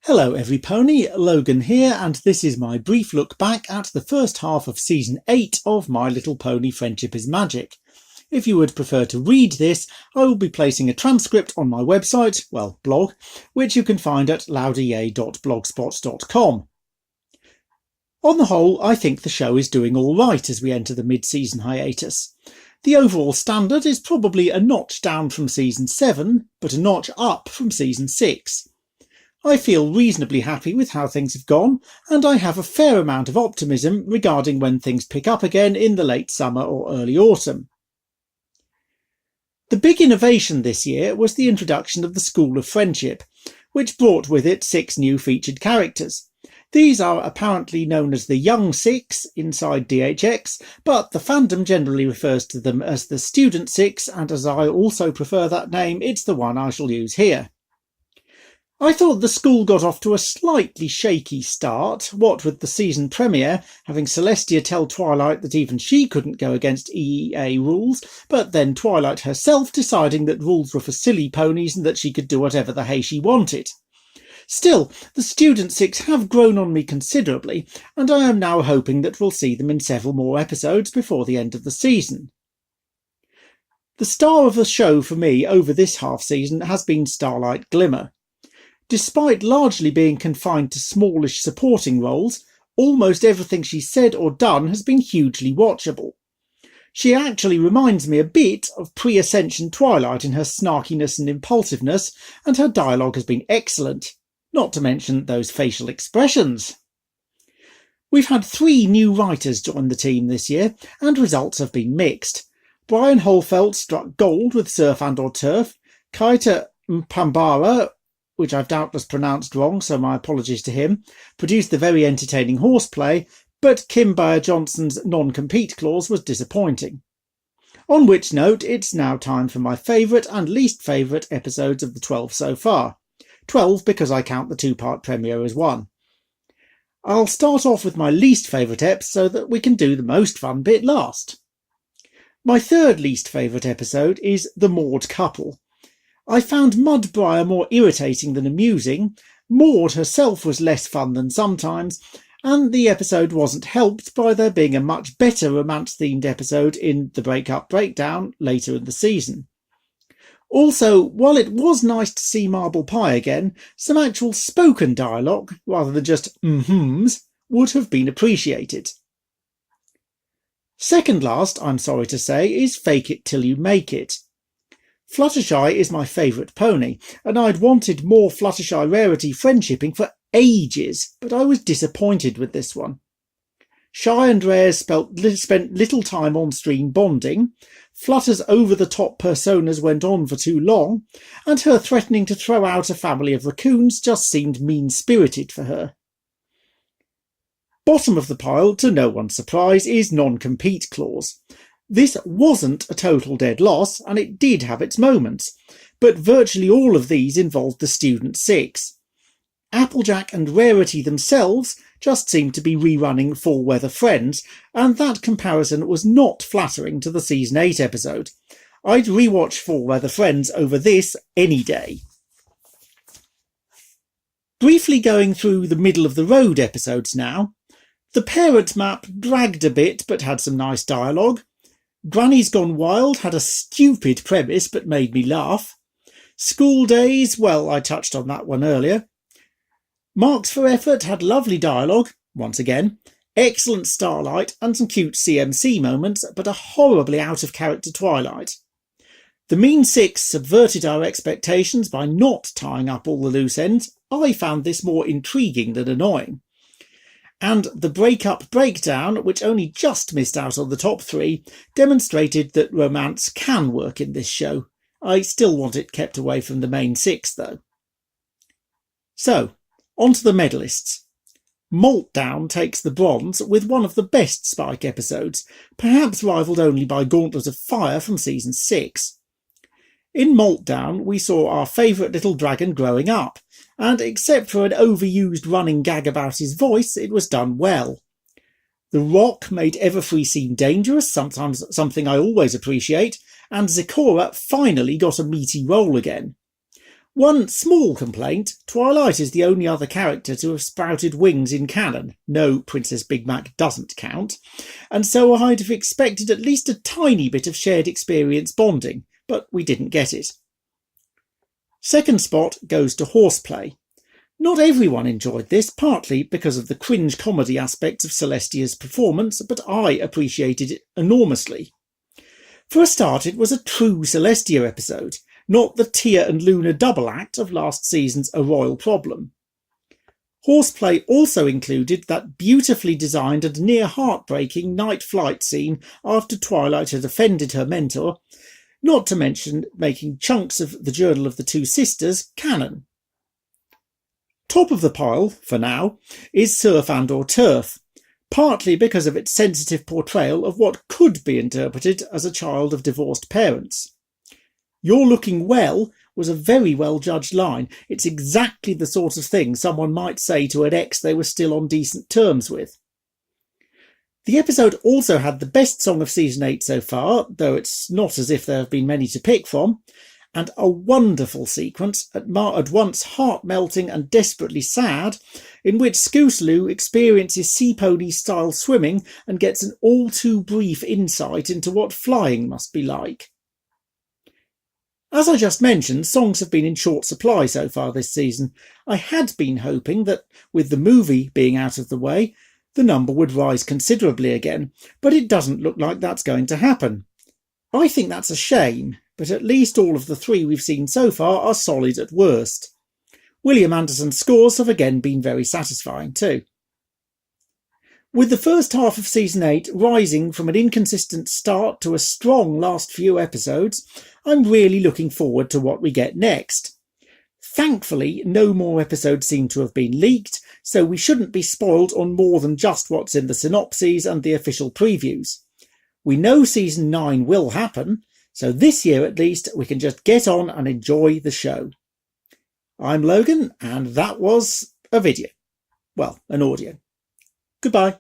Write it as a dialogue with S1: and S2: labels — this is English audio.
S1: Hello every pony, Logan here, and this is my brief look back at the first half of Season 8 of My Little Pony Friendship is Magic. If you would prefer to read this, I will be placing a transcript on my website, well, blog, which you can find at louderyay.blogspot.com. On the whole, I think the show is doing alright as we enter the mid-season hiatus. The overall standard is probably a notch down from Season 7, but a notch up from Season 6. I feel reasonably happy with how things have gone, and I have a fair amount of optimism regarding when things pick up again in the late summer or early autumn. The big innovation this year was the introduction of the School of Friendship, which brought with it 6 new featured characters. These are apparently known as the Young Six inside DHX, but the fandom generally refers to them as the Student Six, and as I also prefer that name, it's the one I shall use here. I thought the school got off to a slightly shaky start, what with the season premiere having Celestia tell Twilight that even she couldn't go against EEA rules, but then Twilight herself deciding that rules were for silly ponies and that she could do whatever the hay she wanted. Still, the Student Six have grown on me considerably, and I am now hoping that we'll see them in several more episodes before the end of the season. The star of the show for me over this half-season has been Starlight Glimmer. Despite largely being confined to smallish supporting roles, almost everything she's said or done has been hugely watchable. She actually reminds me a bit of pre-Ascension Twilight in her snarkiness and impulsiveness, and her dialogue has been excellent, not to mention those facial expressions. We've had 3 new writers join the team this year, and results have been mixed. Brian Holfeld struck gold with Surf and or Turf, Kaita Mpambara, which I've doubtless pronounced wrong, so my apologies to him, produced the very entertaining horseplay, but Kim Bayer-Johnson's non-compete clause was disappointing. On which note, it's now time for my favourite and least favourite episodes of the 12 so far. 12 because I count the 2-part premiere as one. I'll start off with my least favourite ep so that we can do the most fun bit last. My third least favourite episode is The Maud Couple. I found Mudbriar more irritating than amusing, Maud herself was less fun than sometimes, and the episode wasn't helped by there being a much better romance-themed episode in The Breakup Breakdown later in the season. Also, while it was nice to see Marble Pie again, some actual spoken dialogue, rather than just mm-hms, would have been appreciated. Second last, I'm sorry to say, is Fake It Till You Make It. Fluttershy is my favourite pony, and I'd wanted more Fluttershy Rarity friendshipping for ages, but I was disappointed with this one. Shy and Rares spent little time on screen bonding, Flutter's over-the-top personas went on for too long, and her threatening to throw out a family of raccoons just seemed mean-spirited for her. Bottom of the pile, to no one's surprise, is non-compete clause. This wasn't a total dead loss, and it did have its moments, but virtually all of these involved the Student Six. Applejack and Rarity themselves just seemed to be rerunning Fall Weather Friends, and that comparison was not flattering to the Season 8 episode. I'd rewatch Fall Weather Friends over this any day. Briefly going through the middle-of-the-road episodes now. The Parent Map dragged a bit but had some nice dialogue. Granny's Gone Wild had a stupid premise but made me laugh. School Days, well, I touched on that one earlier. Marks for Effort had lovely dialogue, once again, excellent Starlight and some cute CMC moments, but a horribly out-of-character Twilight. The Mean Six subverted our expectations by not tying up all the loose ends. I found this more intriguing than annoying. And the Breakup Breakdown, which only just missed out on the top 3, demonstrated that romance can work in this show. I still want it kept away from the main 6, though. So, on to the medalists. Meltdown takes the bronze with one of the best Spike episodes, perhaps rivalled only by Gauntlet of Fire from Season 6. In Meltdown, we saw our favourite little dragon growing up, and except for an overused running gag about his voice, it was done well. The Rock made Everfree seem dangerous, sometimes something I always appreciate, and Zecora finally got a meaty role again. One small complaint: Twilight is the only other character to have sprouted wings in canon. No, Princess Big Mac doesn't count. And so I'd have expected at least a tiny bit of shared experience bonding, but we didn't get it. Second spot goes to Horseplay. Not everyone enjoyed this, partly because of the cringe comedy aspects of Celestia's performance, but I appreciated it enormously. For a start, it was a true Celestia episode, not the Tia and Luna double act of last season's A Royal Problem. Horseplay also included that beautifully designed and near heartbreaking night flight scene after Twilight had offended her mentor, not to mention making chunks of the Journal of the Two Sisters canon. Top of the pile, for now, is Surf and or Turf, partly because of its sensitive portrayal of what could be interpreted as a child of divorced parents. "You're looking well" was a very well-judged line. It's exactly the sort of thing someone might say to an ex they were still on decent terms with. The episode also had the best song of Season 8 so far, though it's not as if there have been many to pick from, and a wonderful sequence, at once heart-melting and desperately sad, in which Scootaloo experiences sea pony-style swimming and gets an all-too-brief insight into what flying must be like. As I just mentioned, songs have been in short supply so far this season. I had been hoping that, with the movie being out of the way, the number would rise considerably again, but it doesn't look like that's going to happen. I think that's a shame, but at least all of the three we've seen so far are solid at worst. William Anderson's scores have again been very satisfying too. With the first half of Season 8 rising from an inconsistent start to a strong last few episodes, I'm really looking forward to what we get next. Thankfully, no more episodes seem to have been leaked, so we shouldn't be spoiled on more than just what's in the synopses and the official previews. We know Season 9 will happen, so this year at least we can just get on and enjoy the show. I'm Logan, and that was a video. Well, an audio. Goodbye.